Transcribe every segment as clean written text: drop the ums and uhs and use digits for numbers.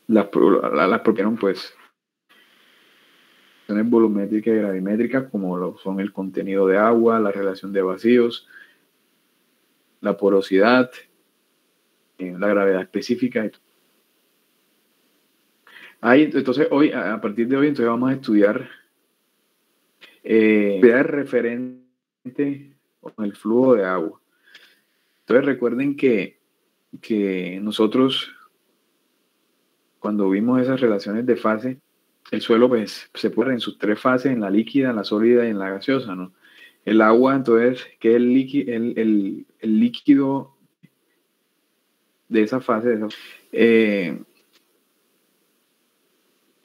las propiedades, pues, volumétricas y gravimétricas, como lo son el contenido de agua, la relación de vacíos, la porosidad, la gravedad específica. Ahí, entonces, hoy, a partir de hoy, entonces vamos a estudiar referente con el flujo de agua. Entonces, recuerden que nosotros, cuando vimos esas relaciones de fase, el suelo pues se pone en sus tres fases, en la líquida, en la sólida y en la gaseosa, ¿no? El agua, entonces, que es el líquido de esa fase, que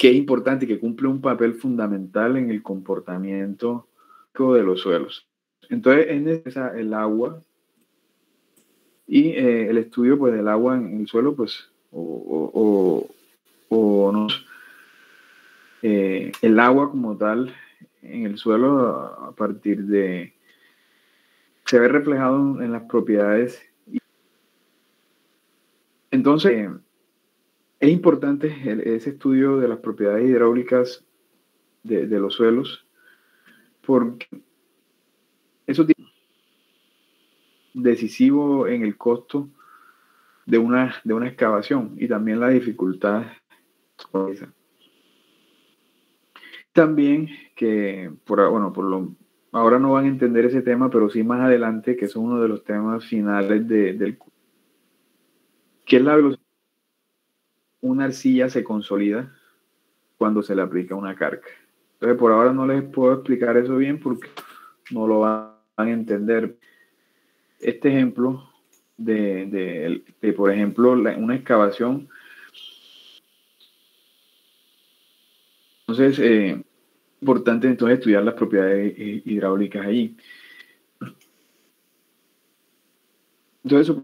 es importante y que cumple un papel fundamental en el comportamiento de los suelos. Entonces, es necesario el agua y el estudio pues, del agua en el suelo, pues, el agua como tal en el suelo a partir de se ve reflejado en las propiedades. Entonces, es importante ese estudio de las propiedades hidráulicas de los suelos, porque eso tiene decisivo en el costo de una excavación y también la dificultad. También que, ahora no van a entender ese tema, pero sí más adelante, que es uno de los temas finales del curso, que es la velocidad. Una arcilla se consolida cuando se le aplica una carga. Entonces, por ahora no les puedo explicar eso bien porque no lo van a entender. Este ejemplo de por ejemplo, una excavación. Entonces, importante entonces estudiar las propiedades hidráulicas ahí. Entonces,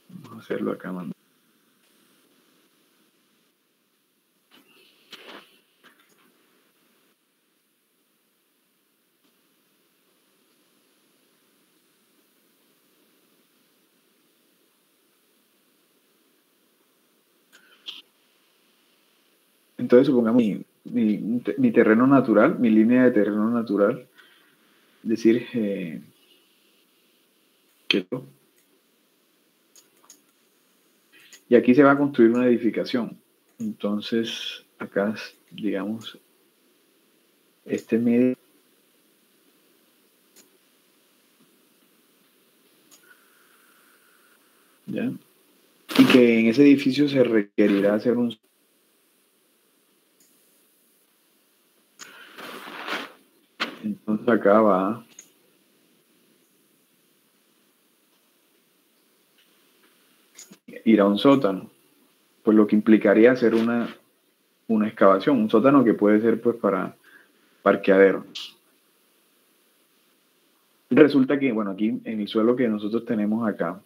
vamos a hacerlo acá, mano. Entonces, supongamos mi terreno natural, mi línea de terreno natural, decir que y aquí se va a construir una edificación. Entonces, acá, digamos, este medio. ¿Ya? Y que en ese edificio se requerirá hacer un. Entonces acá va a ir a un sótano, pues lo que implicaría hacer una excavación, un sótano que puede ser pues para parqueadero. Resulta que, bueno, aquí en el suelo que nosotros tenemos acá,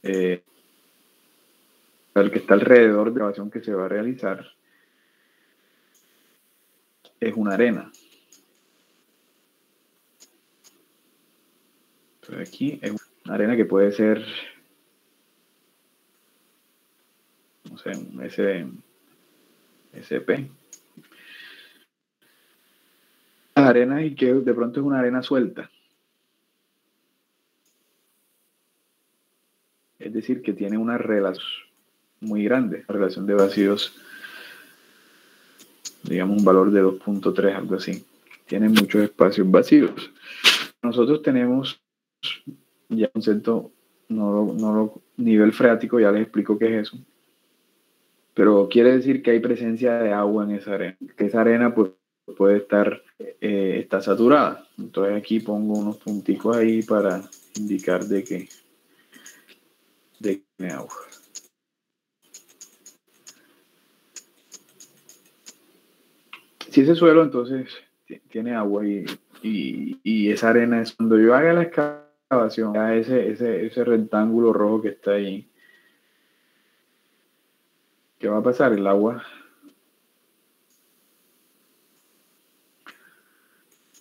el que está alrededor de la excavación que se va a realizar, es una arena. Entonces aquí es una arena que puede ser, no sé, un SP. Las arenas y que de pronto es una arena suelta. Es decir, que tiene una relación muy grande, una relación de vacíos, digamos un valor de 2.3, algo así. Tiene muchos espacios vacíos. Nosotros tenemos ya concepto, nivel freático, ya les explico qué es eso. Pero quiere decir que hay presencia de agua en esa arena. Que esa arena pues, puede estar está saturada. Entonces aquí pongo unos punticos ahí para indicar de que tiene agua. Si ese suelo entonces tiene agua y esa arena es cuando yo haga la excavación, ya ese rectángulo rojo que está ahí, ¿qué va a pasar? El agua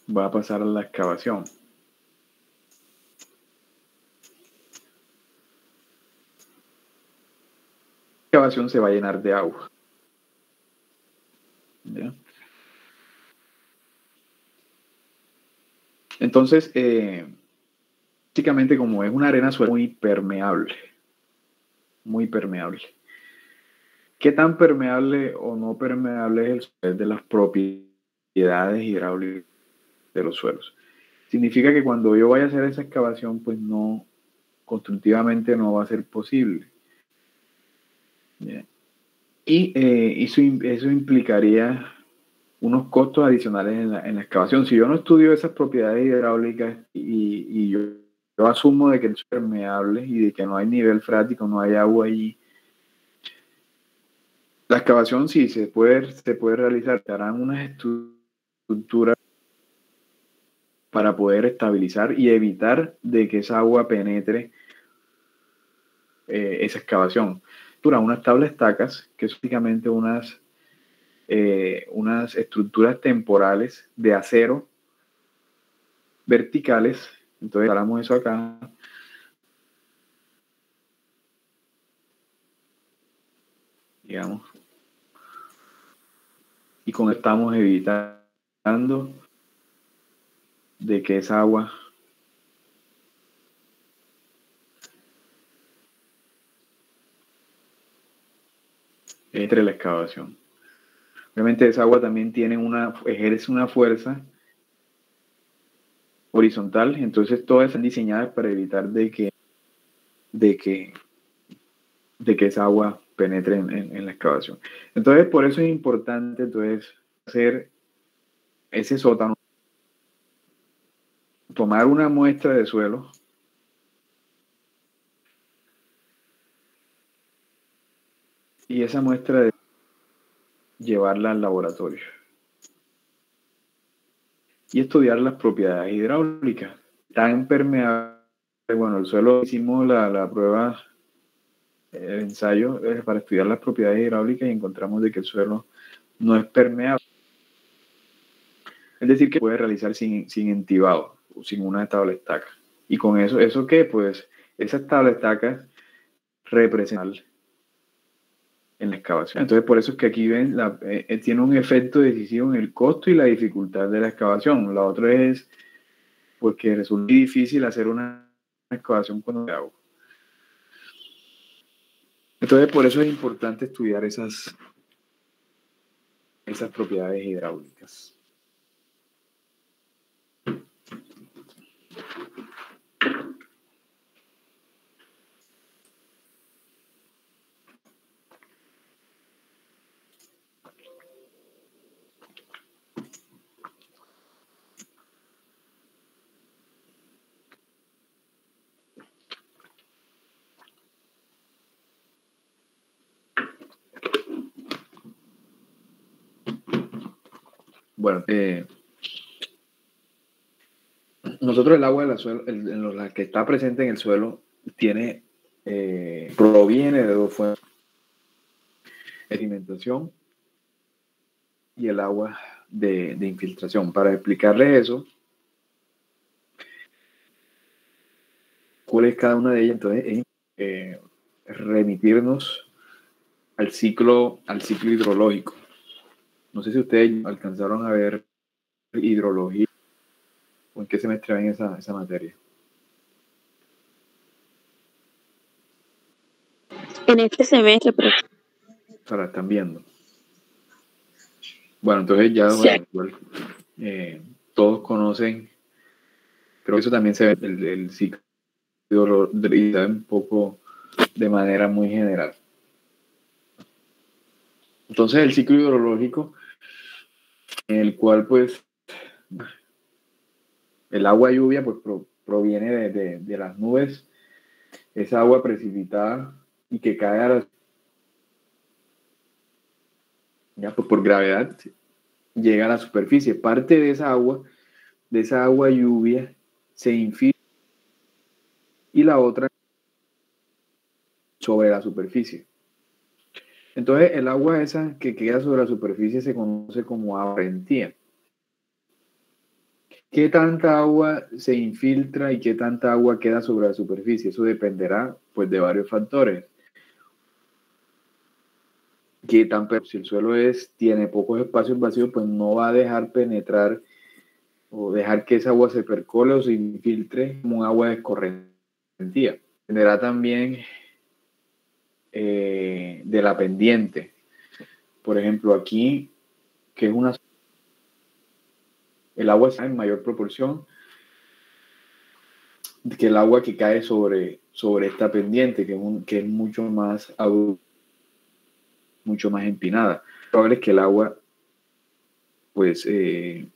va a pasar a la excavación. La excavación se va a llenar de agua. ¿Ya? Entonces, básicamente como es una arena suelta muy permeable, muy permeable. ¿Qué tan permeable o no permeable es el suelo? De las propiedades hidráulicas de los suelos. Significa que cuando yo vaya a hacer esa excavación, pues no, constructivamente no va a ser posible. ¿Ya? Y eso implicaría unos costos adicionales en la excavación. Si yo no estudio esas propiedades hidráulicas y yo asumo de que es permeable y de que no hay nivel frático, no hay agua allí, la excavación sí se puede realizar. Se harán unas estructuras para poder estabilizar y evitar de que esa agua penetre esa excavación. Unas tablas estacas, que es básicamente unas estructuras temporales de acero verticales. Entonces, paramos eso acá. Digamos. Y con esto estamos evitando de que esa agua entre la excavación. Obviamente esa agua también ejerce una fuerza horizontal, entonces todas están diseñadas para evitar de que esa agua penetre en la excavación. Entonces, por eso es importante entonces hacer ese sótano, tomar una muestra de suelo y esa muestra de llevarla al laboratorio y estudiar las propiedades hidráulicas. Tan permeable, bueno, el suelo hicimos la prueba, el ensayo para estudiar las propiedades hidráulicas y encontramos de que el suelo no es permeable. Es decir, que puede realizar sin entibado, sin una tabla estaca. Y con ¿eso qué? Pues esas tablas estacas representan en la excavación. Entonces, por eso es que aquí ven, tiene un efecto decisivo en el costo y la dificultad de la excavación. La otra es pues que resulta difícil hacer una excavación cuando hay agua. Entonces, por eso es importante estudiar esas propiedades hidráulicas. Bueno, nosotros el agua la que está presente en el suelo proviene de dos fuentes: alimentación y el agua de infiltración. Para explicarles eso, cuál es cada una de ellas, entonces es remitirnos al ciclo hidrológico. No sé si ustedes alcanzaron a ver hidrología o en qué semestre ven esa materia. En este semestre, profesor. O sea, la están viendo. Bueno, entonces ya Sí. bueno, todos conocen, creo que eso también se ve el ciclo hidrológico un poco de manera muy general. Entonces el ciclo hidrológico, en el cual pues el agua lluvia pues proviene de las nubes, esa agua precipitada y que cae ya pues por gravedad llega a la superficie. Parte de esa agua lluvia se infiltra y la otra sobre la superficie. Entonces el agua esa que queda sobre la superficie se conoce como agua arrentía. ¿Qué tanta agua se infiltra y qué tanta agua queda sobre la superficie? Eso dependerá pues de varios factores. Si el suelo tiene pocos espacios vacíos, pues no va a dejar penetrar o dejar que esa agua se percole o se infiltre como un agua de escorrentía. Dependerá también de la pendiente. Por ejemplo, aquí, que es el agua está en mayor proporción que el agua que cae sobre esta pendiente, que es mucho más empinada. Lo probable es que el agua pues se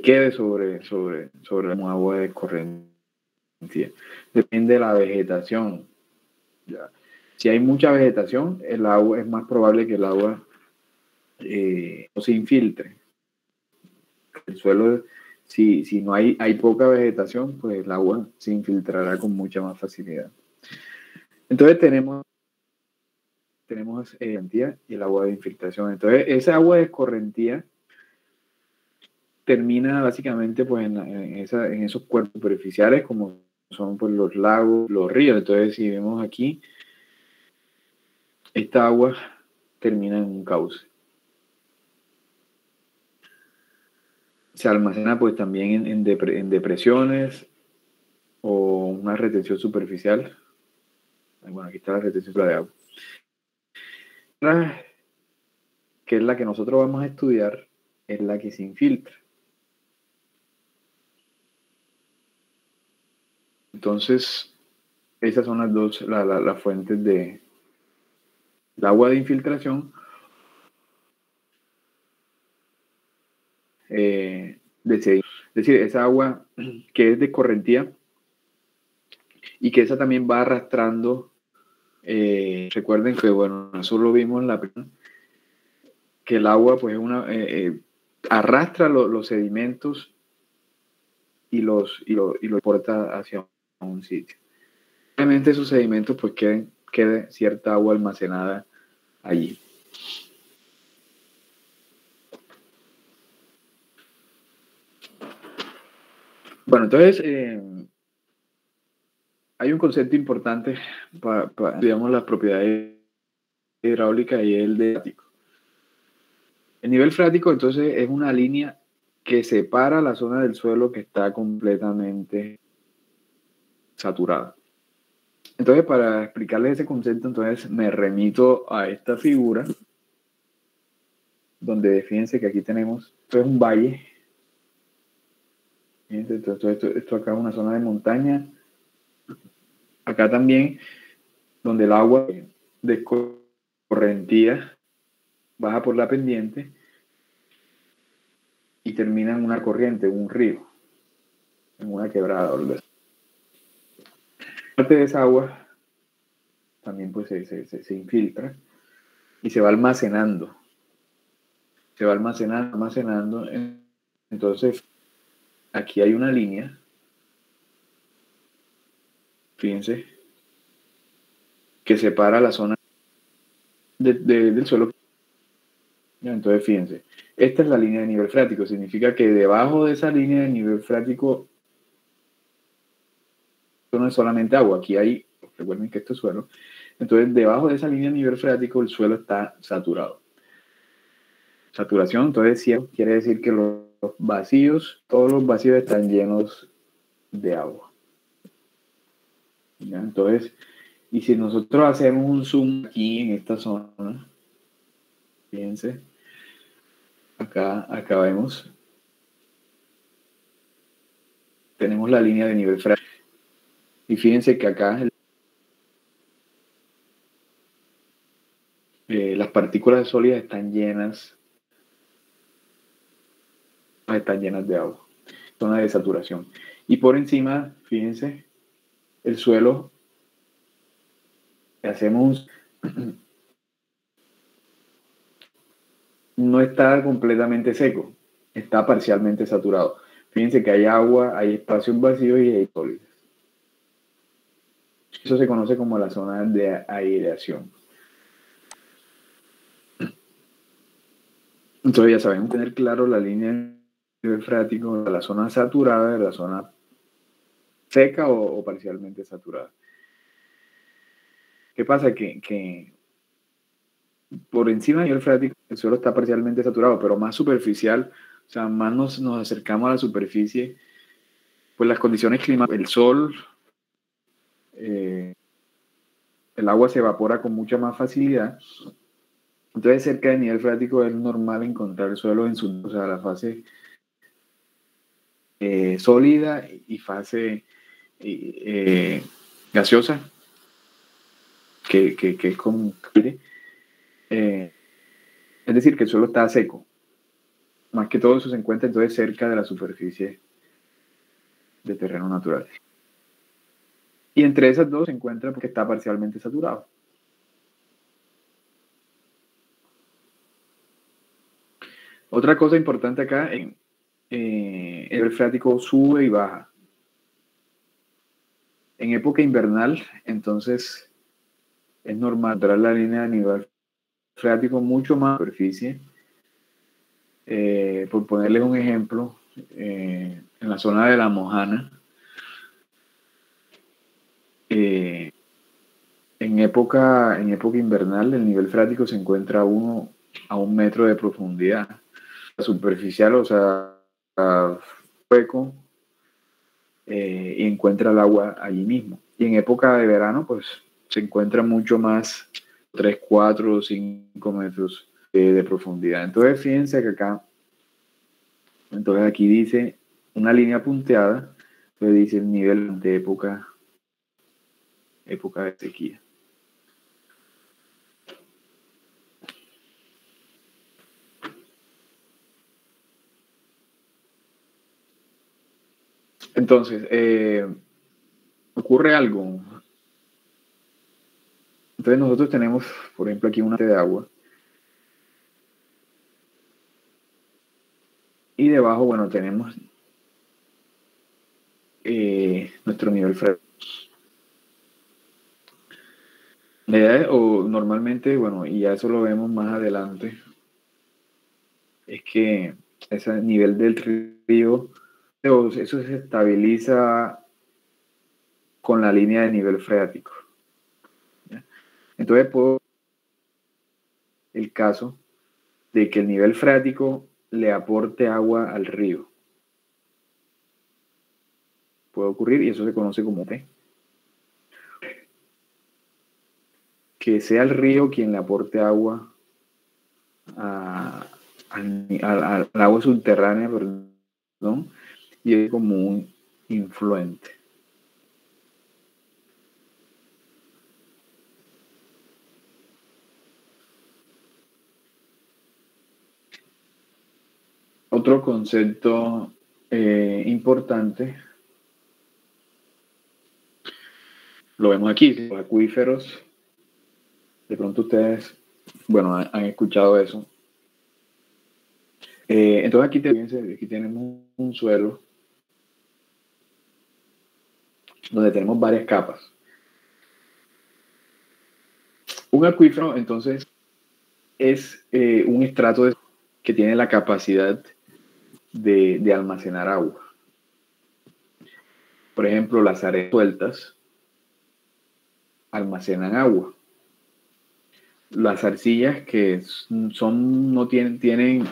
quede sobre un agua de escorrentía. Depende de la vegetación. ¿Ya? Si hay mucha vegetación, el agua es más probable que el agua no se infiltre. El suelo, si no hay poca vegetación, pues el agua se infiltrará con mucha más facilidad. Entonces tenemos escorrentía y el agua de infiltración. Entonces esa agua de escorrentía termina básicamente pues en esos cuerpos superficiales como son pues los lagos, los ríos. Entonces si vemos aquí, esta agua termina en un cauce. Se almacena pues también en depresiones o una retención superficial. Bueno, aquí está la retención de agua. Que es la que nosotros vamos a estudiar, es la que se infiltra. Entonces, esas son las fuentes del agua de infiltración. Es decir, esa agua que es de escorrentía y que esa también va arrastrando. Recuerden que, bueno, eso lo vimos en la primera, que el agua pues arrastra los sedimentos y los porta hacia un sitio. Obviamente esos sedimentos pues quede cierta agua almacenada allí. Bueno, entonces hay un concepto importante para digamos, las propiedades hidráulicas y el de freático. El nivel freático entonces es una línea que separa la zona del suelo que está completamente saturada. Entonces, para explicarles ese concepto, entonces me remito a esta figura, donde fíjense que aquí tenemos, esto es un valle. Fíjense, esto acá es una zona de montaña. Acá también, donde el agua de escorrentía baja por la pendiente y termina en una corriente, en un río, en una quebrada. Parte de esa agua también pues se infiltra y se va almacenando. Se va almacenando. Entonces, aquí hay una línea, fíjense, que separa la zona del suelo. Entonces, fíjense, esta es la línea de nivel freático. Significa que debajo de esa línea de nivel freático no es solamente agua. Aquí hay, recuerden que esto es suelo. Entonces, debajo de esa línea de nivel freático, el suelo está saturado. Saturación, entonces, sí, quiere decir que todos los vacíos están llenos de agua. ¿Ya? Entonces, y si nosotros hacemos un zoom aquí en esta zona, fíjense, acá vemos, tenemos la línea de nivel freático. Y fíjense que acá las partículas sólidas están llenas de agua, zona de saturación. Y por encima, fíjense, el suelo, no está completamente seco, está parcialmente saturado. Fíjense que hay agua, hay espacios vacíos y hay sólidos. Eso se conoce como la zona de aireación. Entonces ya saben, tener claro la línea de nivel freático de la zona saturada, de la zona seca o parcialmente saturada. ¿Qué pasa? Que por encima del nivel freático el suelo está parcialmente saturado, pero más superficial, o sea, más nos acercamos a la superficie, pues las condiciones climáticas, el sol, el agua se evapora con mucha más facilidad. Entonces, cerca del nivel freático es normal encontrar el suelo en su, o sea, la fase sólida y fase gaseosa, que es como aire. Es decir, que el suelo está seco. Más que todo eso se encuentra entonces cerca de la superficie de terreno natural. Y entre esas dos se encuentra porque está parcialmente saturado. Otra cosa importante acá, el nivel freático sube y baja. En época invernal, entonces, es normal traer la línea de nivel freático mucho más superficie. Por ponerles un ejemplo, en la zona de La Mojana, en época invernal, el nivel freático se encuentra a 1 metro de profundidad. La superficial, o sea, hueco, y encuentra el agua allí mismo. Y en época de verano, pues se encuentra mucho más, 3, 4, 5 metros de profundidad. Entonces, fíjense que acá, entonces aquí dice una línea punteada, que dice el nivel de época de sequía. Entonces, ocurre algo. Entonces nosotros tenemos, por ejemplo, aquí una fuente de agua. Y debajo, bueno, tenemos nuestro nivel freático. La idea es, o normalmente, bueno, y ya eso lo vemos más adelante, es que ese nivel del río, eso se estabiliza con la línea de nivel freático. ¿Ya? Entonces, puedo el caso de que el nivel freático le aporte agua al río. Puede ocurrir y eso se conoce como T. Que sea el río quien le aporte agua al agua subterránea, perdón, y es como un influente. Otro concepto importante, lo vemos aquí, los acuíferos. De pronto ustedes, bueno, han escuchado eso. Entonces aquí tenemos un suelo donde tenemos varias capas. Un acuífero, entonces, es un estrato que tiene la capacidad de almacenar agua. Por ejemplo, las arenas sueltas almacenan agua. Las arcillas que no tienen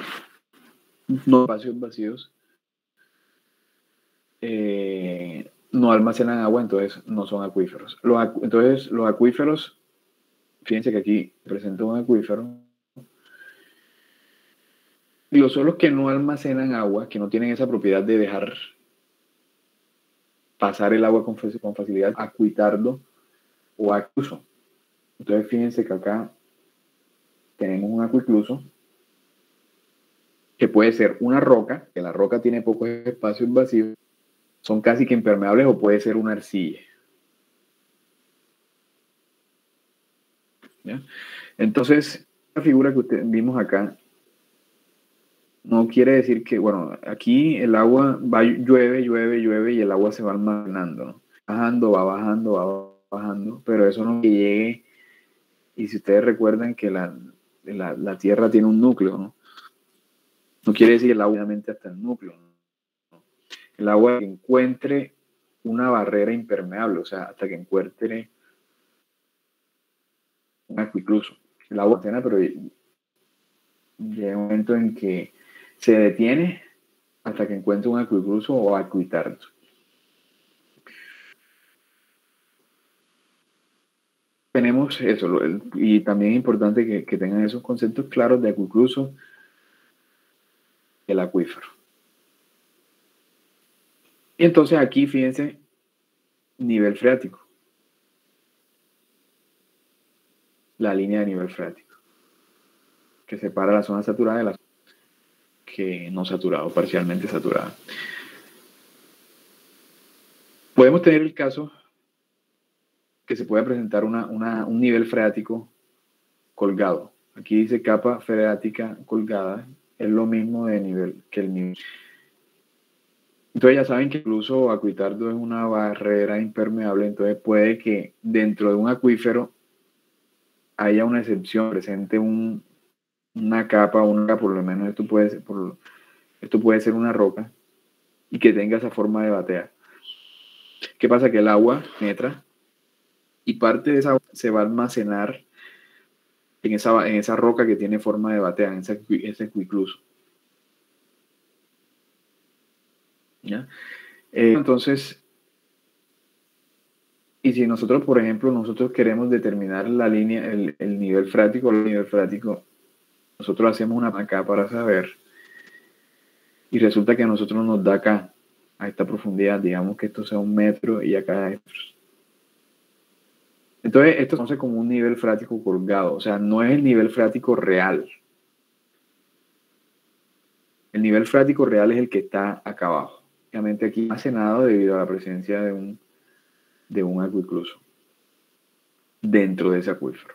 espacios vacíos, no almacenan agua, entonces no son acuíferos. Entonces, los acuíferos, fíjense que aquí presento un acuífero. Y los suelos que no almacenan agua, que no tienen esa propiedad de dejar pasar el agua con facilidad, acuitardo o acluso. Entonces, fíjense que acá tenemos un acuicluso que puede ser una roca, que la roca tiene pocos espacios vacíos, son casi que impermeables, o puede ser una arcilla. ¿Ya? Entonces, la figura que vimos acá no quiere decir que, bueno, aquí el agua llueve y el agua se va almacenando, ¿no? Va bajando, pero eso no que llegue. Y si ustedes recuerdan que la Tierra tiene un núcleo, ¿no? No quiere decir el agua obviamente hasta el núcleo, ¿no? el agua encuentre una barrera impermeable, o sea, hasta que encuentre un acuicluso. El agua funciona, pero llega un momento en que se detiene hasta que encuentre un acuicluso o acuitardo. Tenemos eso, y también es importante que tengan esos conceptos claros de acuicluso y el acuífero. Y entonces aquí, fíjense, nivel freático. La línea de nivel freático, que separa la zona saturada de la zona que no saturada o parcialmente saturada. Podemos tener el caso que se puede presentar un nivel freático colgado. Aquí dice capa freática colgada, es lo mismo de nivel que el nivel. Entonces ya saben que incluso acuitardo es una barrera impermeable, entonces puede que dentro de un acuífero haya una excepción, presente una capa, por lo menos esto puede ser una roca, y que tenga esa forma de batea. ¿Qué pasa? Que el agua penetra y parte de esa agua se va a almacenar en esa roca que tiene forma de batea, en ese acuicluso. ¿Ya? Entonces, y si nosotros, por ejemplo, queremos determinar la línea, el nivel freático, nosotros hacemos una acá para saber, y resulta que a nosotros nos da acá, a esta profundidad, digamos que esto sea 1 metro y acá esto. Entonces, esto se conoce como un nivel freático colgado, o sea, no es el nivel freático real. El nivel freático real es el que está acá abajo. Obviamente aquí almacenado debido a la presencia de un acuicluso dentro de ese acuífero.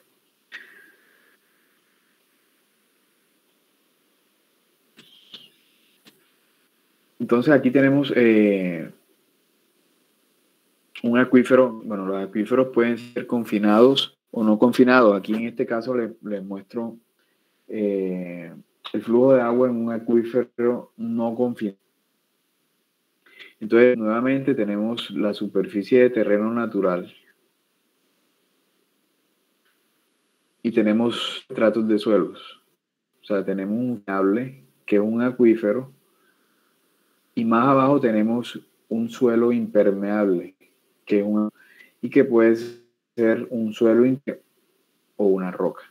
Entonces aquí tenemos un acuífero. Bueno, los acuíferos pueden ser confinados o no confinados. Aquí en este caso les muestro el flujo de agua en un acuífero no confinado. Entonces, nuevamente tenemos la superficie de terreno natural y tenemos estratos de suelos. O sea, tenemos un cable que es un acuífero y más abajo tenemos un suelo impermeable y que puede ser un suelo o una roca.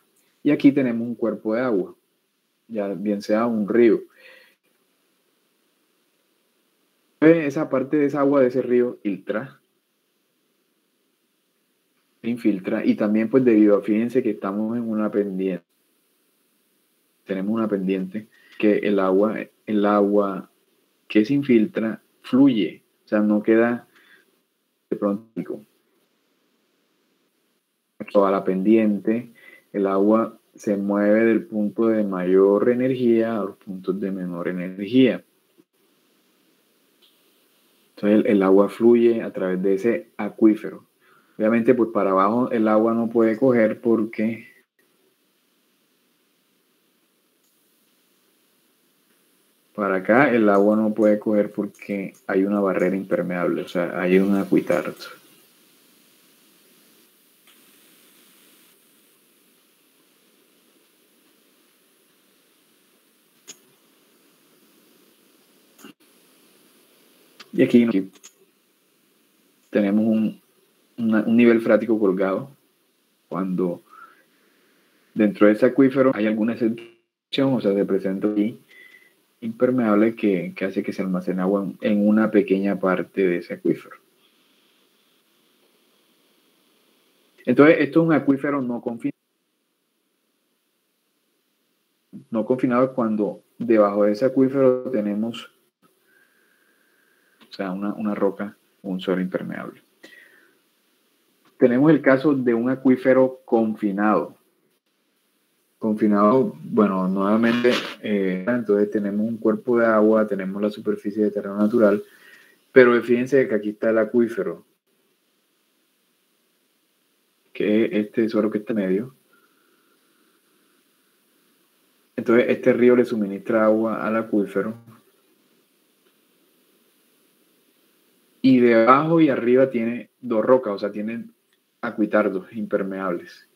Y aquí tenemos un cuerpo de agua, ya bien sea un río. Esa parte de esa agua de ese río infiltra, y también pues debido a, fíjense que estamos en una pendiente, tenemos una pendiente que el agua que se infiltra fluye, o sea, no queda de pronto toda la pendiente, el agua se mueve del punto de mayor energía a los puntos de menor energía. Entonces el agua fluye a través de ese acuífero. Obviamente, pues para abajo el agua no puede coger porque para acá el agua no puede coger porque hay una barrera impermeable, o sea, hay un acuitardo. Y aquí tenemos un nivel freático colgado. Cuando dentro de ese acuífero hay alguna excepción, o sea, se presenta aquí impermeable que hace que se almacene agua en una pequeña parte de ese acuífero. Entonces, esto es un acuífero no confinado. No confinado cuando debajo de ese acuífero tenemos, o sea, una roca, un suelo impermeable. Tenemos el caso de un acuífero confinado. Confinado, bueno, nuevamente, entonces tenemos un cuerpo de agua, tenemos la superficie de terreno natural, pero fíjense que aquí está el acuífero, que es este suelo que está en medio. Entonces este río le suministra agua al acuífero. y de abajo y arriba tiene dos rocas, o sea, tiene acuitardos impermeables.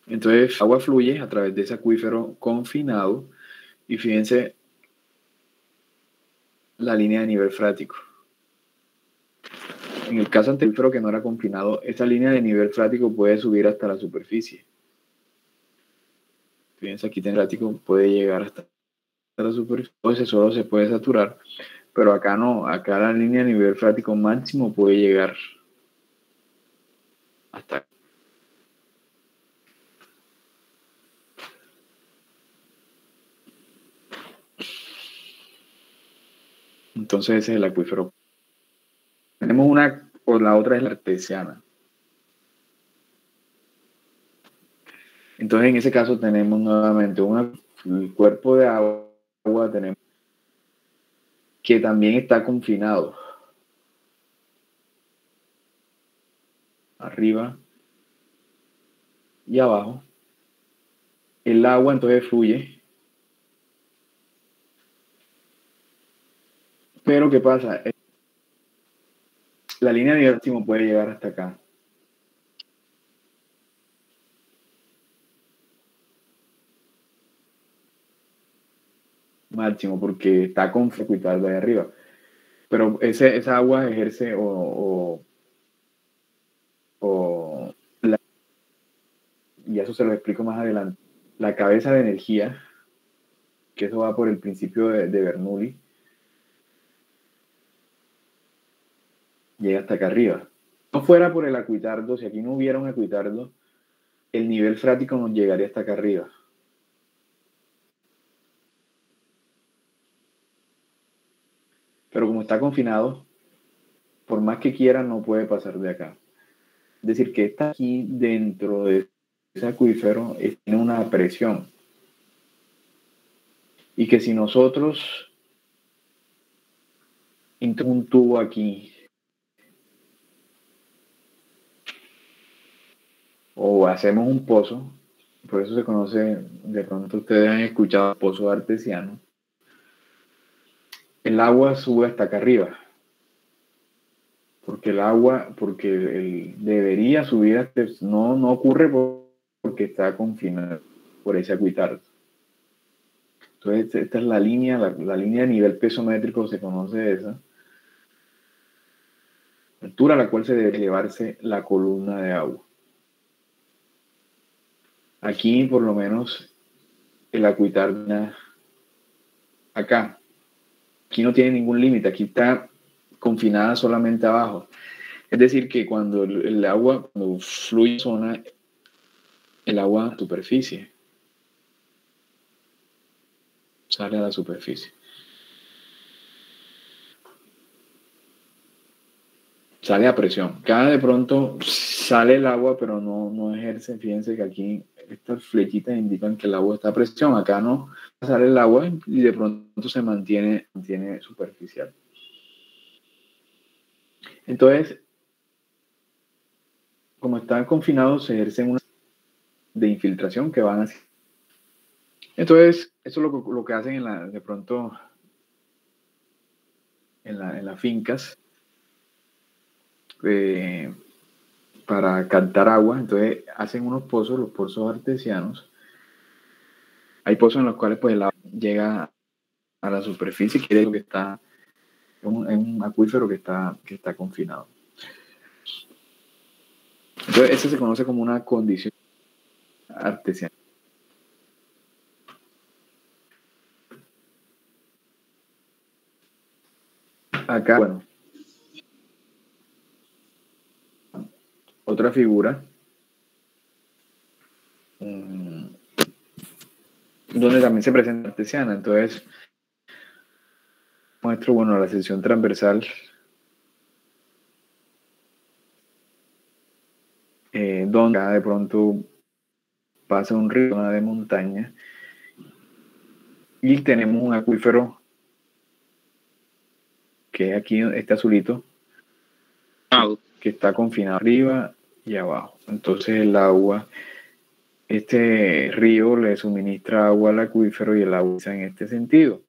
Entonces, agua fluye a través de ese acuífero confinado y fíjense la línea de nivel freático. En el caso anterior que no era confinado, esa línea de nivel freático puede subir hasta la superficie. Fíjense, aquí el freático puede llegar hasta la superficie, entonces solo se puede saturar, pero acá no, acá la línea de nivel freático máximo puede llegar hasta. Entonces ese es el acuífero. Tenemos una, o la otra es la artesiana. Entonces en ese caso tenemos nuevamente el cuerpo de agua, tenemos que también está confinado. Arriba y abajo. El agua entonces fluye. Pero ¿qué pasa? La línea de nivel máximo puede llegar hasta acá. Máximo, porque está con frecuentar de arriba. Pero esa agua ejerce y eso se lo explico más adelante, la cabeza de energía, que eso va por el principio de Bernoulli, llega hasta acá arriba. No fuera por el acuitardo, si aquí no hubiera un acuitardo, el nivel freático nos llegaría hasta acá arriba. Pero como está confinado, por más que quiera, no puede pasar de acá. Es decir, que está aquí dentro de ese acuífero tiene una presión. Y que si nosotros un tubo aquí o hacemos un pozo, por eso se conoce, de pronto ustedes han escuchado pozo artesiano, el agua sube hasta acá arriba. Porque el agua, porque debería subir hasta, no ocurre porque está confinado por ese acuitardo. Entonces, esta es la línea, la línea de nivel pesométrico, se conoce esa altura a la cual se debe elevarse la columna de agua. Aquí, por lo menos, el acuitardo acá. Aquí no tiene ningún límite, aquí está confinada solamente abajo. Es decir, que cuando el agua, cuando fluye zona, el agua a superficie, sale a la superficie. Sale a presión. Cada de pronto sale el agua, pero no ejerce. Fíjense que aquí estas flechitas indican que el agua está a presión. Acá no sale el agua y de pronto se mantiene superficial. Entonces, como están confinados, se ejercen una de infiltración que van así. Entonces, eso es lo que hacen de pronto en las fincas para captar agua. Entonces, hacen unos pozos, los pozos artesianos. Hay pozos en los cuales pues el agua llega a la superficie, quiere decir que está en un acuífero que está confinado. Entonces, eso se conoce como una condición artesiana. Acá, bueno, otra figura donde también se presenta artesiana. Entonces, muestro, bueno, la sección transversal donde de pronto pasa un río, zona de montaña, y tenemos un acuífero que es aquí, este azulito, que está confinado arriba y abajo. Entonces el agua, este río le suministra agua al acuífero y el agua está en este sentido.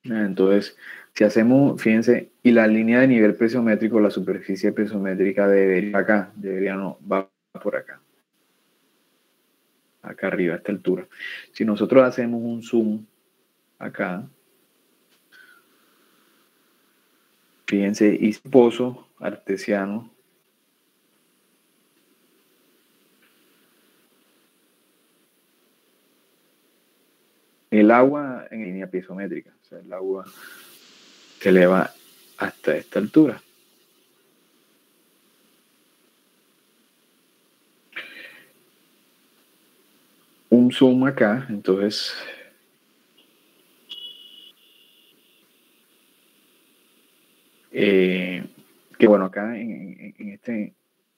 Entonces, si hacemos, fíjense, y la línea de nivel presiométrico, la superficie presiométrica debería acá, debería no, va por acá. Acá arriba, a esta altura. Si nosotros hacemos un zoom acá, fíjense, y pozo artesiano, el agua en línea piezométrica, o sea, el agua se eleva hasta esta altura. Un zoom acá, entonces que bueno, acá en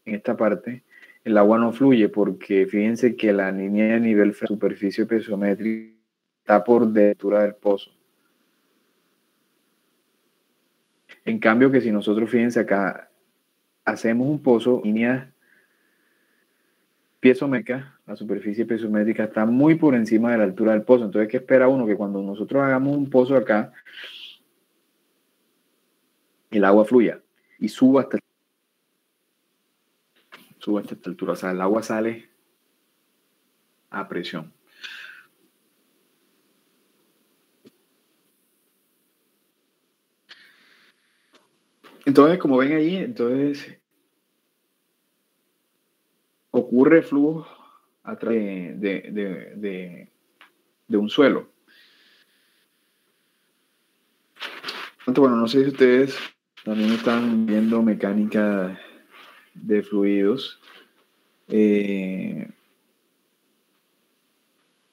esta parte el agua no fluye porque fíjense que la línea de nivel de superficie piezométrica está por altura del pozo. En cambio que si nosotros, fíjense acá, hacemos un pozo, línea piezométrica, la superficie piezométrica está muy por encima de la altura del pozo. Entonces, ¿qué espera uno? Que cuando nosotros hagamos un pozo acá, el agua fluya y suba hasta esta altura. O sea, el agua sale a presión. Entonces, como ven ahí, entonces ocurre flujo a través de un suelo. Entonces, bueno, no sé si ustedes también están viendo mecánica de fluidos.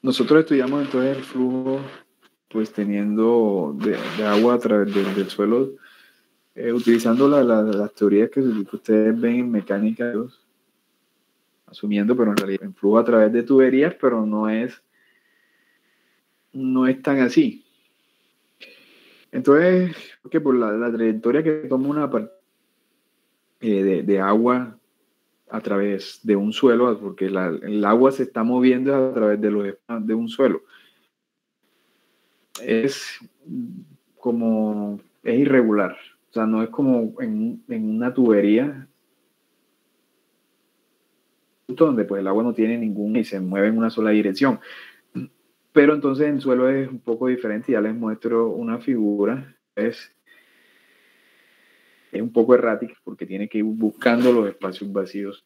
Nosotros estudiamos entonces el flujo, pues teniendo de agua a través del suelo, utilizando las teorías que ustedes ven en mecánica, asumiendo, pero en realidad en flujo a través de tuberías, pero no es tan así. Entonces, porque por la trayectoria que toma una parte de agua a través de un suelo, porque el agua se está moviendo a través de un suelo, es irregular. O sea, no es como en una tubería donde pues el agua no tiene ningún y se mueve en una sola dirección. Pero entonces en suelo es un poco diferente. Ya les muestro una figura. Es un poco errática porque tiene que ir buscando los espacios vacíos.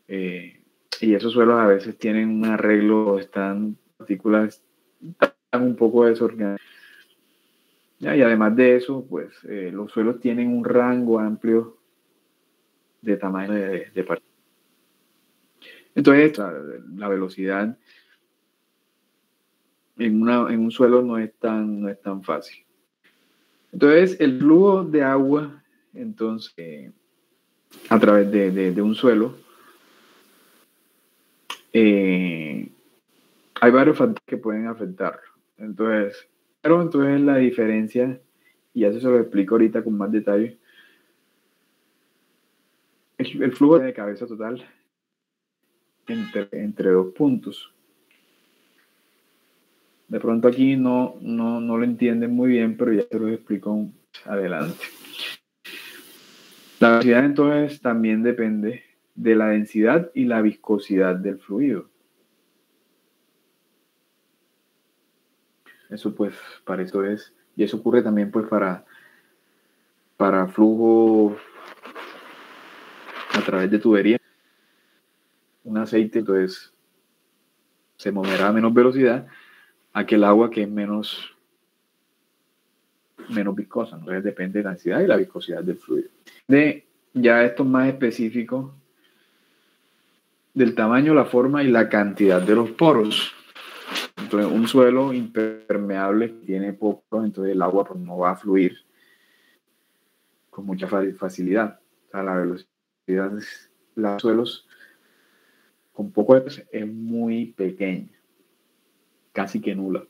Y esos suelos a veces tienen un arreglo, están partículas están un poco desordenadas. Y además de eso, pues los suelos tienen un rango amplio de tamaño de partículas. Entonces, la velocidad en un suelo no es tan fácil. Entonces, el flujo de agua, entonces, a través de un suelo, hay varios factores que pueden afectarlo. Entonces, la diferencia, y eso se lo explico ahorita con más detalle, el flujo de cabeza total entre dos puntos. De pronto aquí no lo entienden muy bien, pero ya se los explico adelante. La velocidad entonces también depende de la densidad y la viscosidad del fluido. Eso pues para eso es, y eso ocurre también pues para flujo a través de tubería. Un aceite entonces se moverá a menos velocidad a que el agua que es menos viscosa. Entonces depende de la densidad y la viscosidad del fluido. Ya esto es más específico del tamaño, la forma y la cantidad de los poros. Entonces un suelo impermeable tiene poco, entonces el agua pues, no va a fluir con mucha facilidad. O sea, la velocidad de los suelos con poco es muy pequeña, casi que nula.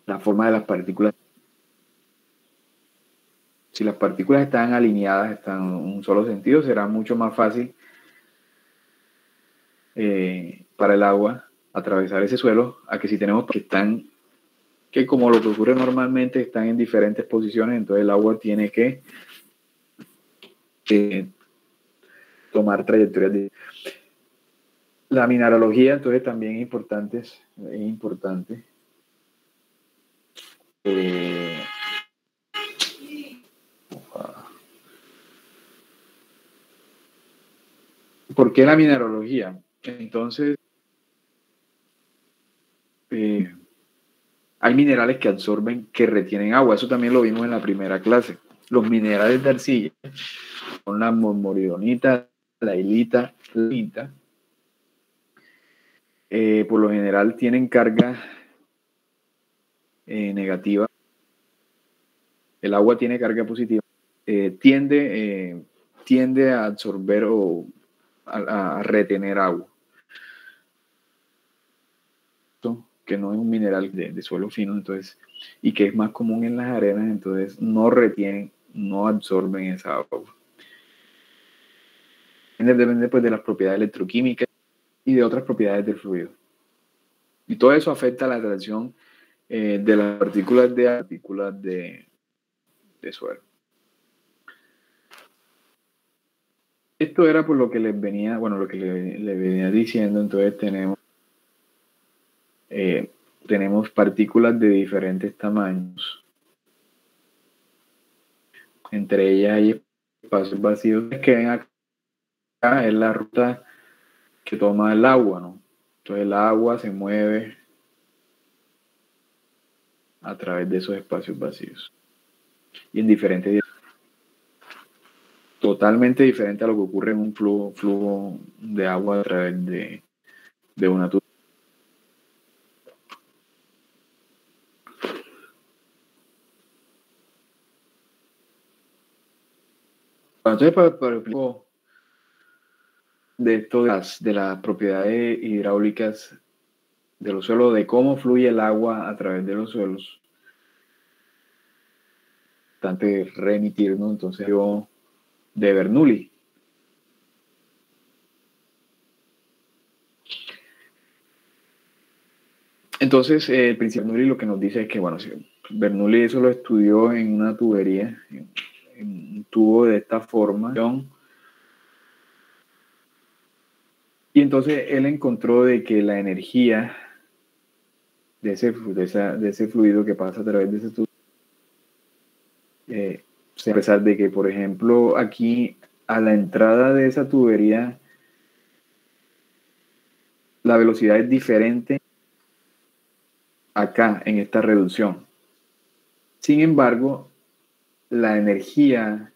La forma de las partículas, si las partículas están alineadas, están en un solo sentido, será mucho más fácil para el agua atravesar ese suelo a que si tenemos que están que como lo que ocurre normalmente están en diferentes posiciones, entonces el agua tiene que tomar trayectorias diferentes. La mineralogía, entonces, también es importante. ¿Por qué la mineralogía? Entonces, hay minerales que absorben, que retienen agua. Eso también lo vimos en la primera clase. Los minerales de arcilla son la mormoridonita, la hilita, la linita. Por lo general tienen carga negativa. El agua tiene carga positiva. Tiende a absorber o a retener agua. Que no es un mineral de suelo fino, entonces, y que es más común en las arenas, entonces no retienen, no absorben esa agua. Depende pues de las propiedades electroquímicas y de otras propiedades del fluido. Y todo eso afecta la atracción de las partículas de suelo. Esto era por lo que les venía, bueno, lo que le venía diciendo. Entonces tenemos partículas de diferentes tamaños. Entre ellas hay espacios vacíos que ven acá, es la ruta que toma el agua, ¿no? Entonces el agua se mueve a través de esos espacios vacíos y en diferentes direcciones. Totalmente diferente a lo que ocurre en un flujo de agua a través de una tubería. Entonces, para explicar de esto de las propiedades hidráulicas de los suelos, de cómo fluye el agua a través de los suelos, importante remitirnos entonces de Bernoulli. Entonces, el principio de Bernoulli lo que nos dice es que, bueno, Bernoulli eso lo estudió en una tubería, en un tubo de esta forma, y entonces él encontró de que la energía de ese fluido que pasa a través de ese tubo, a pesar de que, por ejemplo, aquí a la entrada de esa tubería la velocidad es diferente acá en esta reducción. Sin embargo, la energía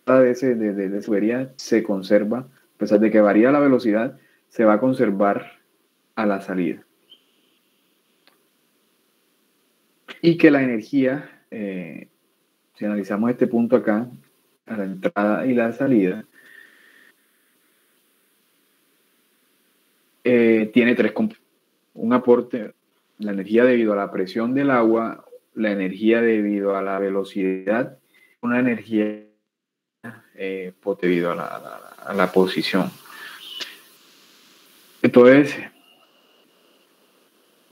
de esa tubería se conserva, a pesar de que varía la velocidad, se va a conservar a la salida. Y que la energía, si analizamos este punto acá, a la entrada y la salida, tiene tres componentes. Un aporte, la energía debido a la presión del agua, la energía debido a la velocidad, una energía debido a la posición. Entonces,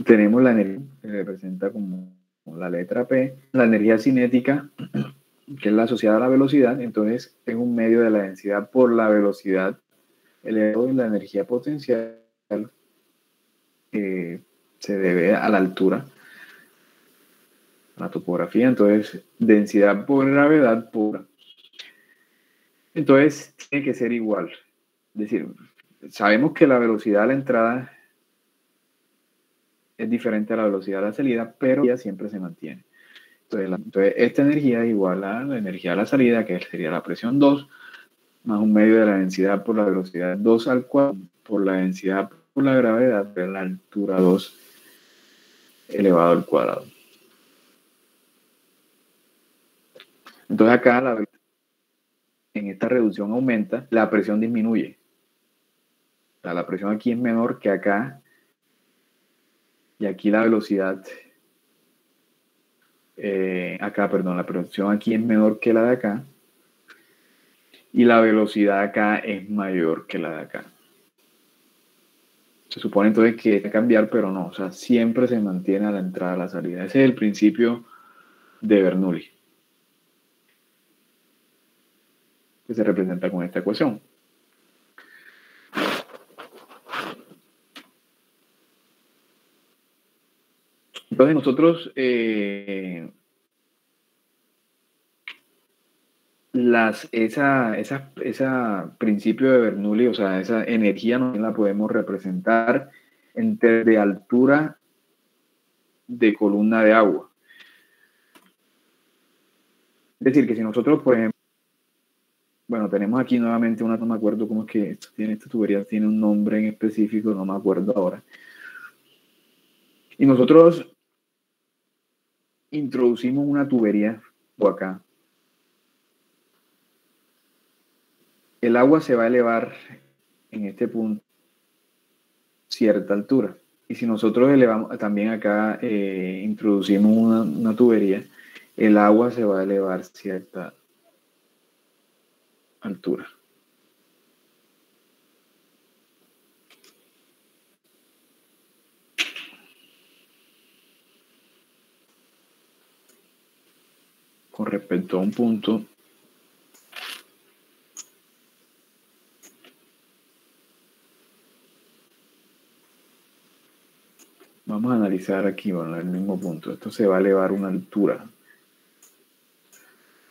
tenemos la energía que representa como la letra P, la energía cinética, que es la asociada a la velocidad. Entonces es un medio de la densidad por la velocidad elevado en la energía potencial, que se debe a la altura, a la topografía. Entonces, densidad por gravedad pura. Entonces, tiene que ser igual. Es decir, sabemos que la velocidad a la entrada es diferente a la velocidad a la salida, pero ella siempre se mantiene. Entonces, esta energía es igual a la energía a la salida, que sería la presión 2, más un medio de la densidad por la velocidad 2 al cuadrado, por la densidad por la gravedad, de la altura 2 elevado al cuadrado. Entonces acá en esta reducción aumenta, la presión disminuye. O sea, la presión aquí es menor que acá, y aquí la velocidad, la presión aquí es menor que la de acá, y la velocidad acá es mayor que la de acá. Se supone entonces que hay que cambiar, pero no, o sea, siempre se mantiene a la entrada, a la salida. Ese es el principio de Bernoulli, que se representa con esta ecuación. Entonces nosotros esa principio de Bernoulli, o sea, esa energía no la podemos representar en términos de altura de columna de agua. Es decir, que si nosotros, por ejemplo, bueno, tenemos aquí nuevamente una, no me acuerdo cómo es que esto tiene, esta tubería tiene un nombre en específico, no me acuerdo ahora. Y nosotros introducimos una tubería por acá. El agua se va a elevar en este punto cierta altura. Y si nosotros elevamos, también acá introducimos una tubería, el agua se va a elevar cierta altura. Con respecto a un punto vamos a analizar aquí, bueno, el mismo punto. Esto se va a elevar una altura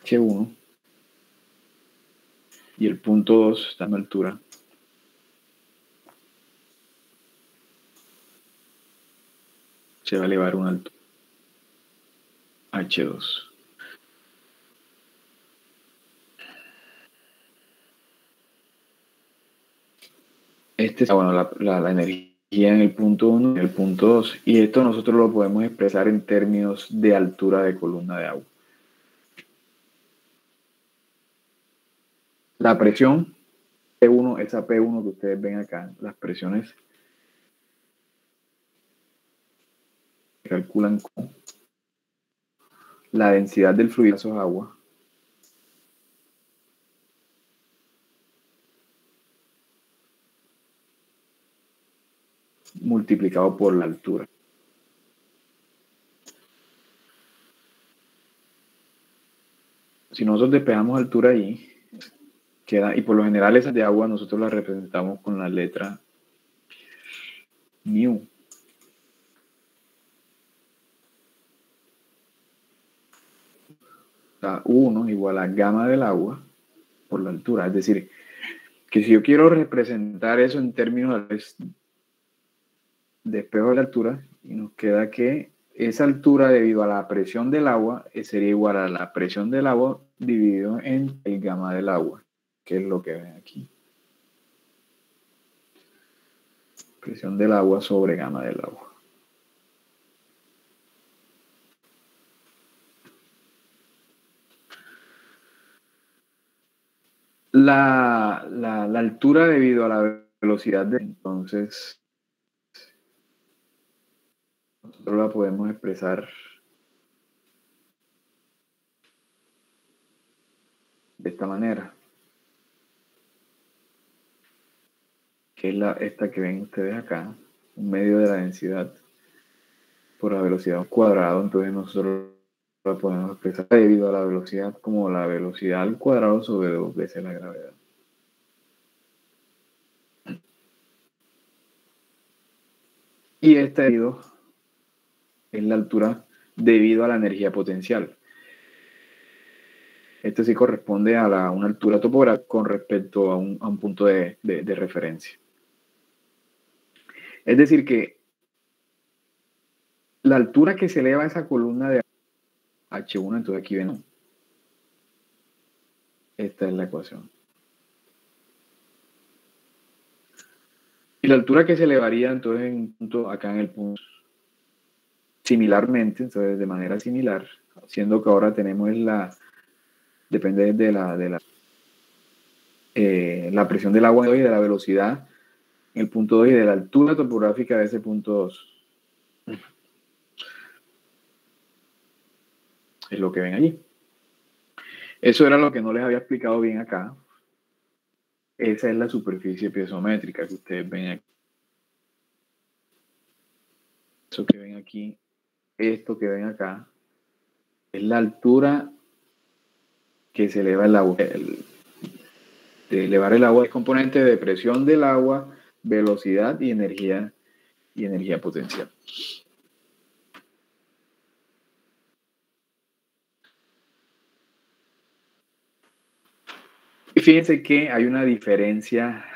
H1 y el punto 2 está en altura se va a elevar una altura H2. Bueno, la energía en el punto 1 y el punto 2. Y esto nosotros lo podemos expresar en términos de altura de columna de agua. La presión P1, esa P1 que ustedes ven acá, las presiones se calculan con la densidad del fluido de agua multiplicado por la altura. Si nosotros despejamos altura ahí, queda, y por lo general esas de agua nosotros las representamos con la letra mu. O sea, U1 igual a gamma del agua por la altura. Es decir, que si yo quiero representar eso en términos de espejo de la altura, y nos queda que esa altura debido a la presión del agua sería igual a la presión del agua dividido en el gamma del agua, que es lo que ven aquí. Presión del agua sobre gamma del agua. La altura debido a la velocidad de entonces nosotros la podemos expresar de esta manera, que es esta que ven ustedes acá, un medio de la densidad por la velocidad al cuadrado. Entonces nosotros la podemos expresar debido a la velocidad como la velocidad al cuadrado sobre 2 veces la gravedad. Y este es la altura debido a la energía potencial. Este sí corresponde a una altura topográfica con respecto a un punto de referencia. Es decir que la altura que se eleva a esa columna de H1, entonces aquí ven, esta es la ecuación. Y la altura que se elevaría entonces acá en el punto, similarmente, entonces de manera similar, siendo que ahora tenemos depende de la presión del agua y de la velocidad en el punto 2 y de la altura topográfica de ese punto 2. Es lo que ven allí. Eso era lo que no les había explicado bien acá. Esa es la superficie piezométrica que ustedes ven aquí. eso que ven aquí, esto que ven acá, es la altura que se eleva el agua. De elevar el agua es componente de presión del agua, velocidad y energía potencial. Y fíjense que hay una diferencia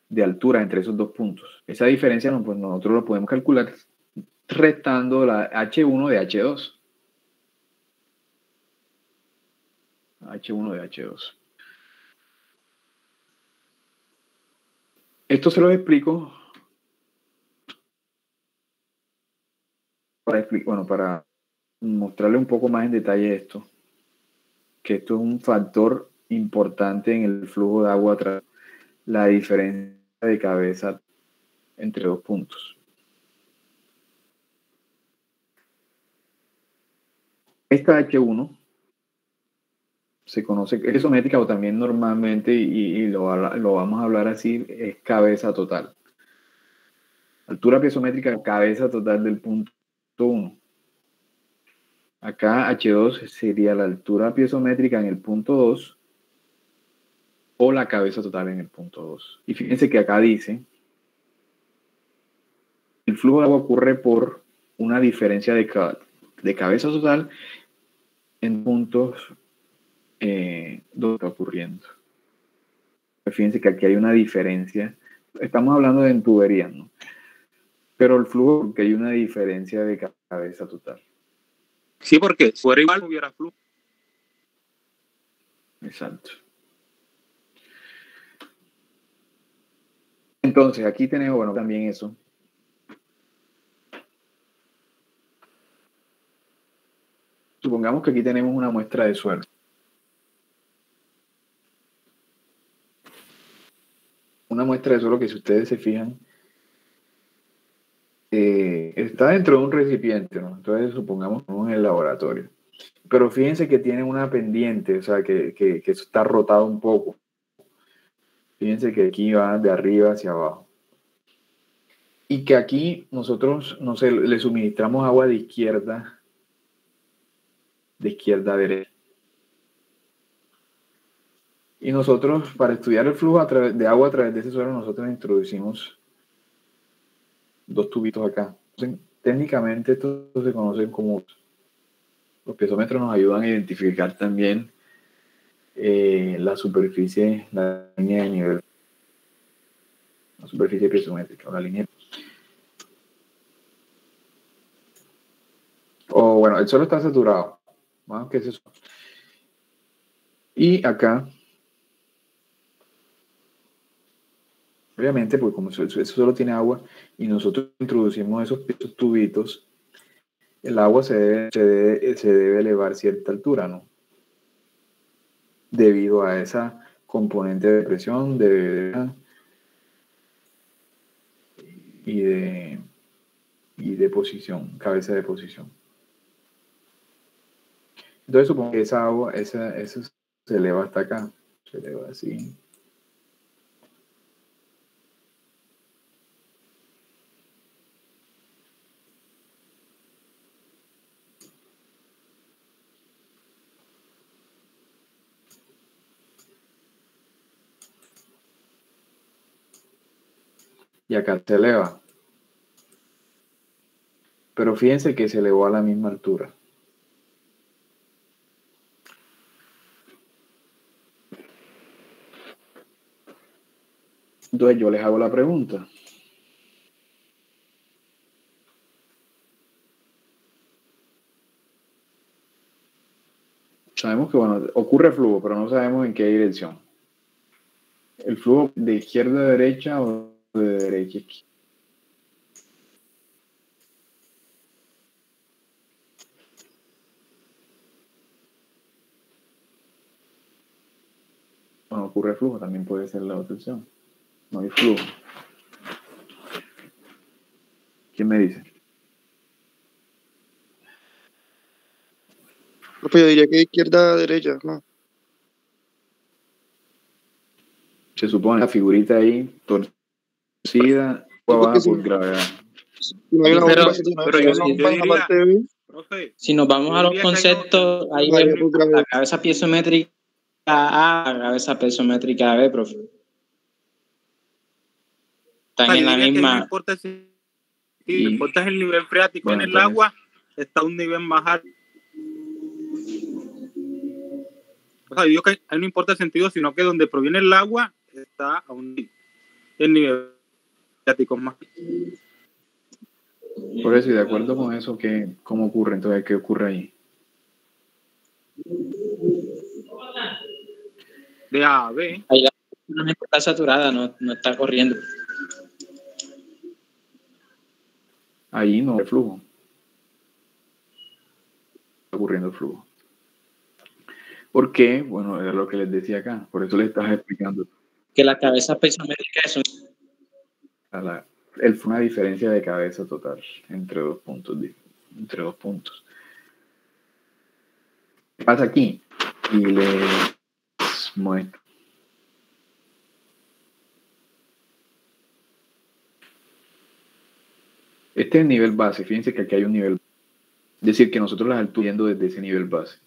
de altura entre esos dos puntos. Esa diferencia pues nosotros lo podemos calcular restando la H1 de H2. H1 de H2. Esto se lo explico para mostrarle un poco más en detalle esto, que esto es un factor importante en el flujo de agua tras la diferencia de cabeza entre dos puntos. Esta H1 se conoce, es isométrica o también normalmente, y lo vamos a hablar así, es cabeza total. Altura piezométrica, cabeza total del punto 1. Acá H2 sería la altura piezométrica en el punto 2 o la cabeza total en el punto 2. Y fíjense que acá dice, el flujo de agua ocurre por una diferencia de cabeza total en puntos donde está ocurriendo. Fíjense que aquí hay una diferencia. Estamos hablando de tubería, ¿no? Pero el flujo, porque hay una diferencia de cabeza total. Sí, porque si fuera igual no hubiera flujo. Exacto. Entonces, aquí tenemos, bueno, también eso. Supongamos que aquí tenemos una muestra de suelo. Una muestra de suelo que, si ustedes se fijan, está dentro de un recipiente, ¿no? Entonces, supongamos que estamos en el laboratorio. Pero fíjense que tiene una pendiente, o sea, que está rotado un poco. Fíjense que aquí va de arriba hacia abajo. Y que aquí nosotros, no sé, le suministramos agua de izquierda a derecha. Y nosotros, para estudiar el flujo de agua a través de ese suelo, nosotros introducimos dos tubitos acá. Entonces, técnicamente estos se conocen como... Los piezómetros nos ayudan a identificar también la superficie, la línea de nivel. La superficie piezométrica o la línea. O bueno, el suelo está saturado. ¿No? ¿Qué es eso? Y acá, obviamente, pues como eso solo tiene agua y nosotros introducimos esos tubitos, el agua se debe elevar cierta altura, ¿no? Debido a esa componente de presión y de posición, cabeza de posición. Entonces supongo que esa agua, eso se eleva hasta acá, se eleva así. Y acá se eleva. Pero fíjense que se elevó a la misma altura. Entonces yo les hago la pregunta. Sabemos que, bueno, ocurre flujo, pero no sabemos en qué dirección. ¿El flujo de izquierda a derecha o de derecha a izquierda? Bueno, ocurre flujo, también puede ser la otra opción. No hay flujo. ¿Quién me dice? Pues yo diría que de izquierda a derecha, ¿no? Se supone la figurita ahí torcida agua porque baja si por gravedad. no hay una Pero- bomba, si no pero hay yo una sí bomba en la diría- parte B, Profe, Si nos vamos yo a los diría que conceptos, ahí María, vemos por gravedad. la cabeza piezométrica A, la cabeza piezométrica B, profe. o Están sea, en yo la diría que no misma. importa si Y- no importa el nivel freático Bueno, en el entonces- agua, está a un nivel más alto. O sea, yo digo que ahí no importa el sentido, sino que donde proviene el agua está a un el nivel freático más. Por eso, y de acuerdo con eso, ¿cómo ocurre? Entonces, ¿qué ocurre ahí? De A a B. Ahí la no está saturada, no está corriendo. Ahí no hay flujo. Está ocurriendo el flujo. ¿Por qué? Bueno, es lo que les decía acá. Por eso les estaba explicando. Que la cabeza piezométrica es Fue una diferencia de cabeza total entre dos puntos. ¿Qué pasa aquí? Y les muestro. Este es el nivel base. Fíjense que aquí hay un nivel. Es decir, que nosotros las alturas yendo desde ese nivel base.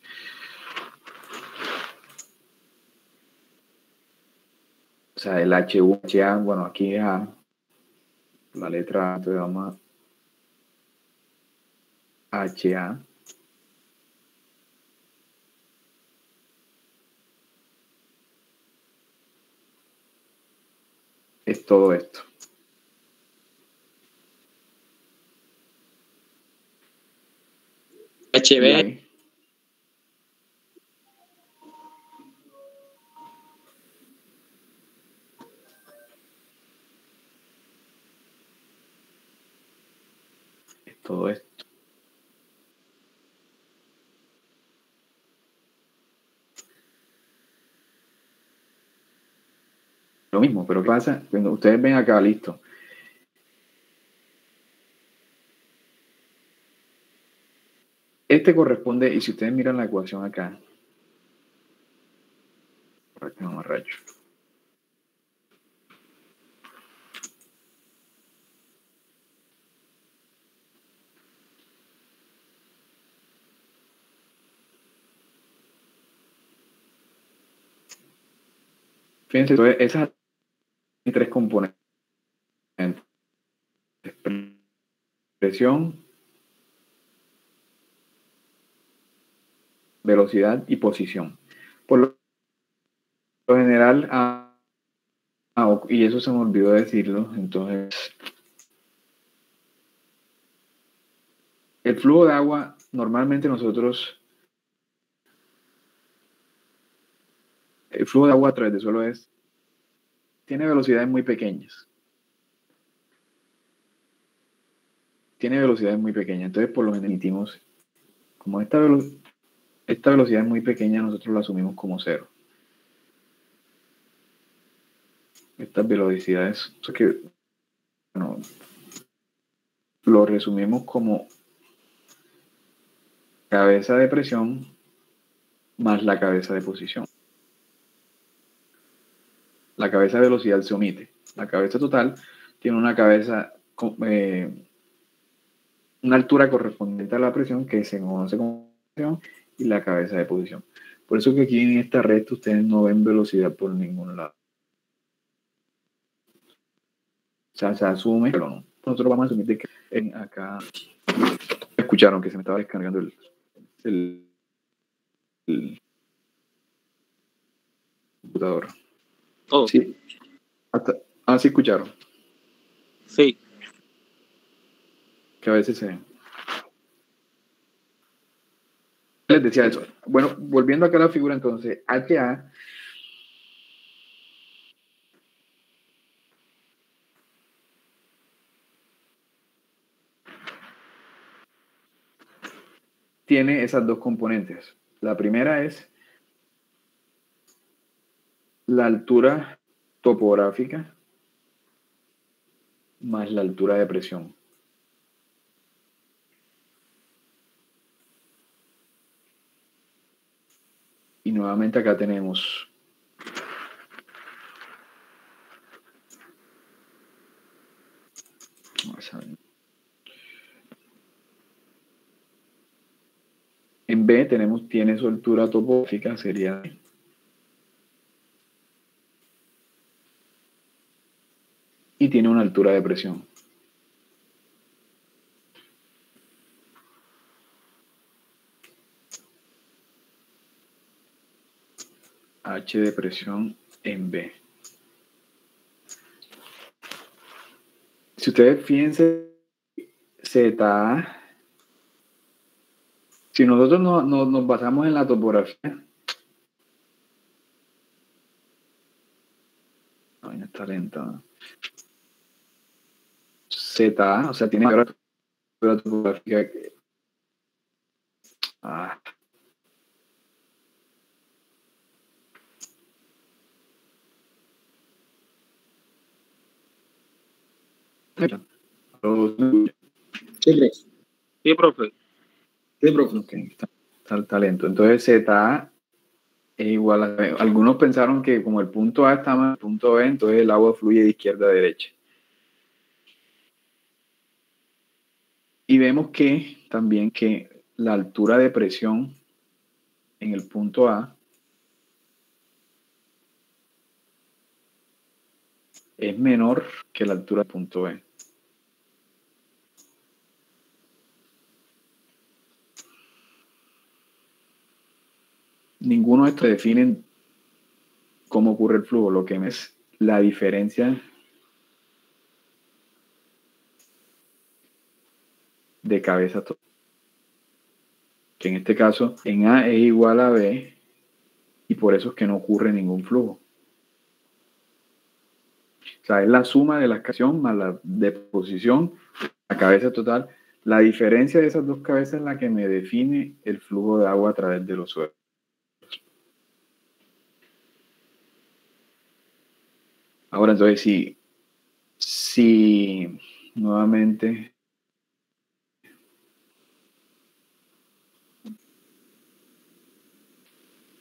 O sea, el H1, HA, bueno, aquí es A. La letra A, entonces vamos a HA. Es todo esto. Y HB. ahí, es todo esto. Lo mismo, pero ¿qué pasa? Cuando ustedes ven acá, listo. Este corresponde, y si ustedes miran la ecuación acá, por aquí no me rayo. Fíjense, entonces esas tres componentes: presión, velocidad y posición. Por lo general, y eso se me olvidó decirlo, entonces, el flujo de agua, normalmente nosotros, el flujo de agua a través del suelo tiene velocidades muy pequeñas. Entonces por lo general emitimos, como esta velocidad es muy pequeña, nosotros la asumimos como cero. Estas velocidades, o sea que, bueno, lo resumimos como cabeza de presión más la cabeza de posición. La cabeza de velocidad se omite. La cabeza total tiene una cabeza, una altura correspondiente a la presión que se conoce como presión, y la cabeza de posición. Por eso que aquí en esta recta ustedes no ven velocidad por ningún lado. O sea, se asume, pero no. Nosotros vamos a asumir que acá escucharon que se me estaba descargando el computador. Oh, Sí. Sí escucharon. sí. Que a veces se... Les decía eso. Bueno, volviendo acá a la figura, entonces, HA tiene esas dos componentes. La primera es la altura topográfica más la altura de presión. Y nuevamente acá tenemos En B tiene su altura topográfica, sería D. Y tiene una altura de presión. H de presión en B. Si ustedes fíjense, ZA, si nosotros nos basamos en la topografía, no está lenta, ¿no? ZA, o sea, tiene mayor altura topográfica que... Sí, profe. Sí, profe. Okay, está el talento. Entonces ZA es igual a B. Algunos pensaron que como el punto A está más en el punto B, entonces el agua fluye de izquierda a derecha. Y vemos que también que la altura de presión en el punto A es menor que la altura del punto B. Ninguno de estos definen cómo ocurre el flujo, lo que es la diferencia de cabeza, que en este caso en A es igual a B y por eso es que no ocurre ningún flujo. O sea, es la suma de la acción más la deposición, la cabeza total. La diferencia de esas dos cabezas es la que me define el flujo de agua a través de los suelos. Ahora, entonces, si nuevamente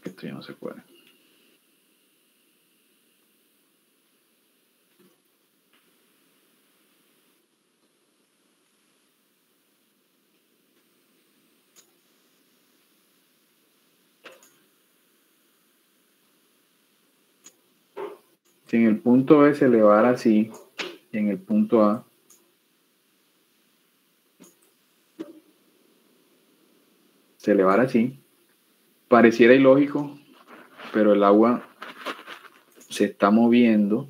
esto ya no se puede. Si en el punto B se elevara así, y en el punto A se elevara así, pareciera ilógico, pero el agua se está moviendo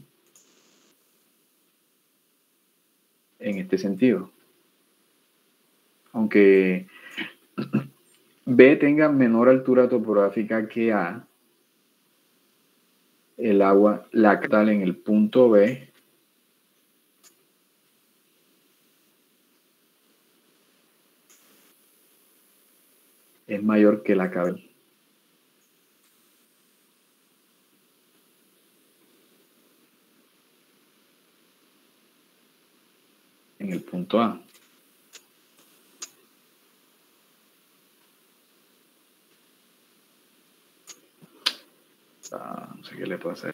en este sentido. Aunque B tenga menor altura topográfica que A, el agua lactal en el punto B es mayor que la cabeza en el punto A. No sé qué le puedo hacer.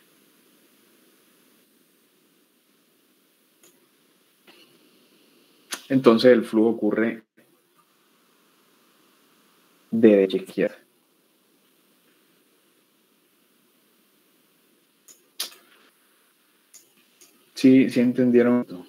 Entonces el flujo ocurre de derecha a izquierda. Sí, sí entendieron esto.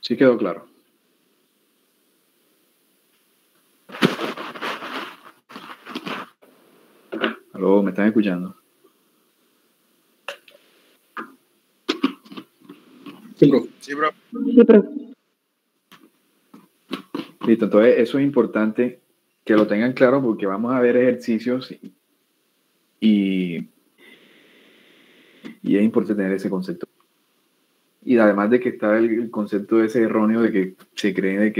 Sí quedó claro. ¿Aló? ¿Me están escuchando? Sí, profe. Sí, bro. Sí, profe. Listo, entonces eso es importante que lo tengan claro porque vamos a ver ejercicios y es importante tener ese concepto. Y además de que está el concepto ese erróneo de que se cree de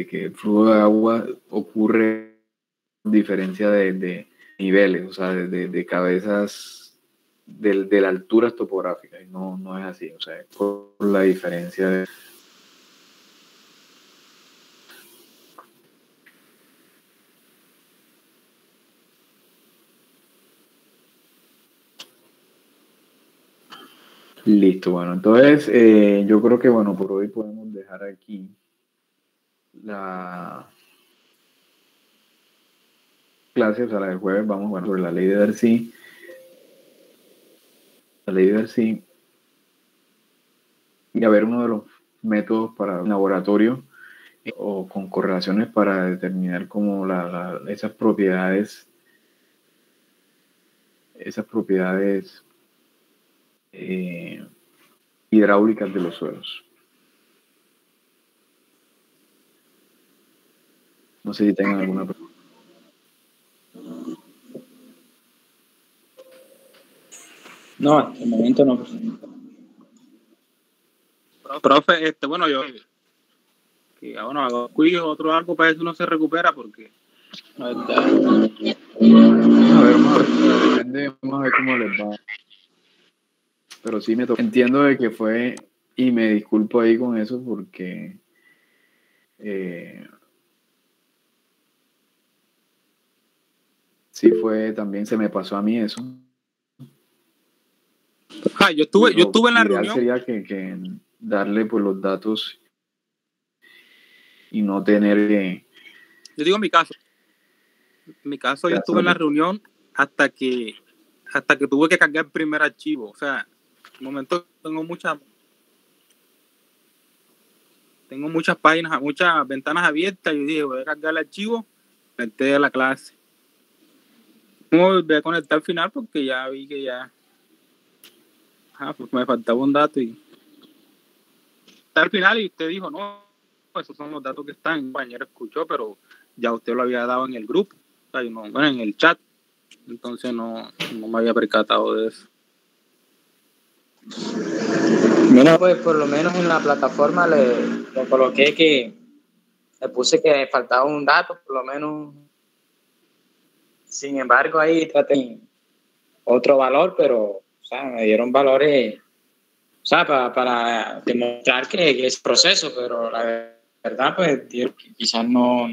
que el flujo de agua ocurre a diferencia de niveles, o sea, de cabezas de las alturas topográficas. Y no es así, o sea, es por la diferencia de... Listo, bueno, entonces yo creo que bueno, por hoy podemos dejar aquí la clase, o sea, la del jueves, vamos bueno, sobre la ley de Darcy. La ley de Darcy y a ver uno de los métodos para el laboratorio o con correlaciones para determinar como esas propiedades hidráulicas de los suelos. No sé si tengan alguna pregunta. No, de momento no. Profe, bueno, yo que bueno, hago quiz o otro algo para eso no se recupera porque A ver, depende, vamos a ver cómo les va. Pero sí me tocó. Entiendo de que fue, y me disculpo ahí con eso porque sí fue, también se me pasó a mí eso. yo estuve en la reunión. Sería que darle pues los datos y no tener que... Yo digo mi caso. En mi caso yo estuve en la reunión hasta que tuve que cargar el primer archivo. O sea, en el momento tengo muchas páginas, muchas ventanas abiertas. Yo dije, voy a cargar el archivo, metí a la clase. No volví a conectar al final porque ya vi que ya pues me faltaba un dato y al final y usted dijo, no, esos son los datos que están. El compañero escuchó, pero ya usted lo había dado en el grupo, o sea, bueno, en el chat. Entonces no me había percatado de eso. Bueno, pues por lo menos en la plataforma le coloqué que le puse que faltaba un dato, por lo menos. Sin embargo, ahí traté otro valor, pero o sea, me dieron valores, o sea, para demostrar que es proceso, pero la verdad, pues quizás no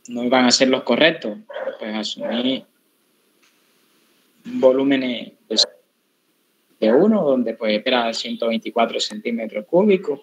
iban a ser los correctos. Pues asumí un volumen de 1, donde pues era 124 centímetros cúbicos.